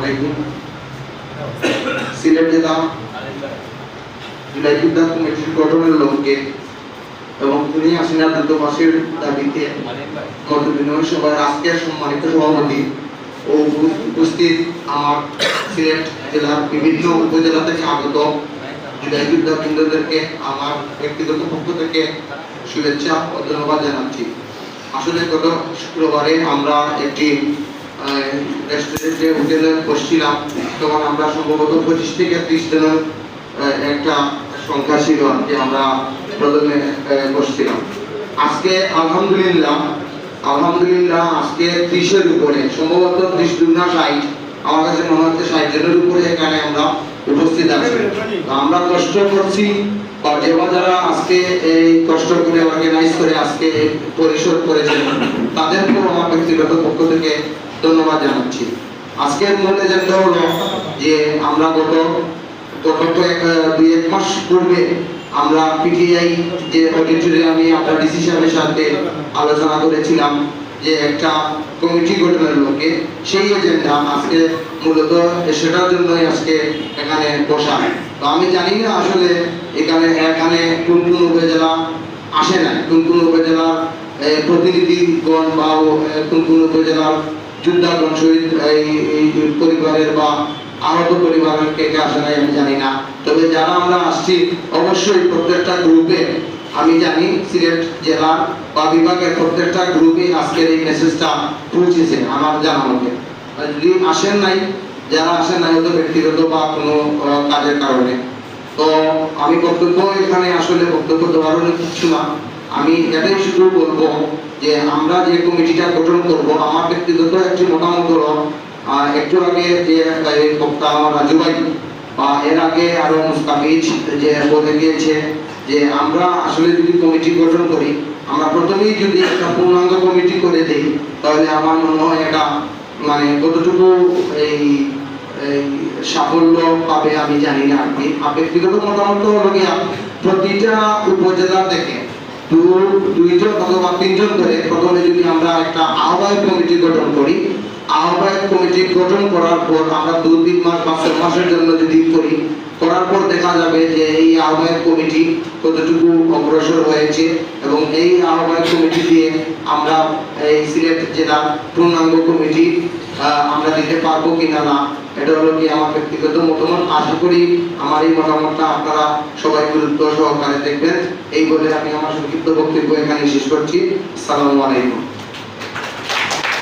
আলাইকুম। সিলেট জেলা জুলাই যোদ্ধা কমিটির গঠনের লক্ষ্যে এবং তিনি হাসিনা দূতাবাসের দাবিতে গত বিনয় সভায় আজকের সম্মানিত সভাপতি ও উপস্থিত আমার সিলেট জেলার বিভিন্ন উপজেলা থেকে আগত জুলাই যোদ্ধা বৃন্দদেরকে আমার ব্যক্তিগত পক্ষ থেকে শুভেচ্ছা ও ধন্যবাদ জানাচ্ছি। আসলে গত শুক্রবারে আমরা একটি রেস্টুরেন্টে হোটেলে বসছিলাম, তখন আমরা সম্ভবত 25 থেকে 30 জনের একটা সংখ্যা ছিল যে আমরা প্রথমে বসছিলাম। আজকে আলহামদুলিল্লাহ আজকে 30-এর উপরে, সম্ভবত 30 দুগুণা 60, আমার কাছে মনে হচ্ছে 60 জনের উপরে এখানে আমরা উপস্থিত আছি। আমরা কষ্ট করছি বা যারা আজকে এই কষ্ট করে অর্গানাইজ করে আজকে পরিশোধ করেছেন তাদেরকেও আমার ব্যক্তিগত পক্ষ থেকে ধন্যবাদ জানাচ্ছি। আজকের মূল এজেন্ডা হলো যে আমরা গত 2-1 মাস পূর্বে আমরা পিটিআই যে অডিটোরিয়ামে আমরা ডিসি সাহেবের সাথে আলোচনা করেছিলাম যে একটা কমিটি গঠনের লক্ষ্যে, সেই এজেন্ডা আজকে মূলত সেটার জন্যই আজকে এখানে বসা। তো আমি জানি না আসলে এখানে কোন কোন উপজেলা আসে নাই, কোন কোন উপজেলার প্রতিনিধিগণ বা কোন কোন উপজেলার যোদ্ধাগণ শহীদ এই পরিবারের বা আহত পরিবারের কে কে আসে নাই আমি জানি না। তবে যারা আমরা আসছি অবশ্যই প্রত্যেকটা গ্রুপে, আমি জানি সিলেট জেলা বা বিভাগের প্রত্যেকটা গ্রুপে আজকের এই মেসেজটা পৌঁছেছে আমার জানা মতে। যদি আসেন নাই, যারা আসেন নাই হয়তো ব্যক্তিগত বা কোনো কাজের কারণে, তো আমি এখানে আসলে বক্তব্য দেওয়ার কিছু না। আমি এটাই শুধু বলবো যে আমরা যে কমিটিটা গঠন করব, আমার ব্যক্তিগত একটি মতামত হলো, একটু আগে যে বক্তা আমার রাজু ভাই বা এর আগে আরো মুস্তাফিজ যে বলে গিয়েছে যে আমরা আসলে যদি কমিটি গঠন করি, আমরা প্রথমেই যদি একটা পূর্ণাঙ্গ কমিটি করে দেই তাহলে আমার মনে হয় এটা মানে কতটুকু এই সাফল্য পাবে আমি জানি না। আর কি ব্যক্তিগত মতামত হলো গিয়া প্রতিটা উপজেলা থেকে 2জন অথবা 3জন করে প্রথমে যদি আমরা একটা আহ্বায়ক কমিটি গঠন করি, আহ্বায়ক কমিটি গঠন করার পর আমরা 2-3 মাস বা 6 মাসের জন্য যদি করার পর দেখা যাবে যে এই আহ্বায়ক কমিটি কতটুকু অগ্রসর হয়েছে এবং এই আহ্বায়ক কমিটি দিয়ে আমরা এই সিলেট জেলার পূর্ণাঙ্গ কমিটি আমরা দিতে পারবো কিনা না, এটা হলো কি আমার ব্যক্তিগত মতামত। আশা করি আমার এই মতামতটা আপনারা সবাই গুরুত্ব সহকারে দেখবেন। এই বলে আমি আমার সংক্ষিপ্ত বক্তব্য এখানে শেষ করছি। আসসালামু আলাইকুম।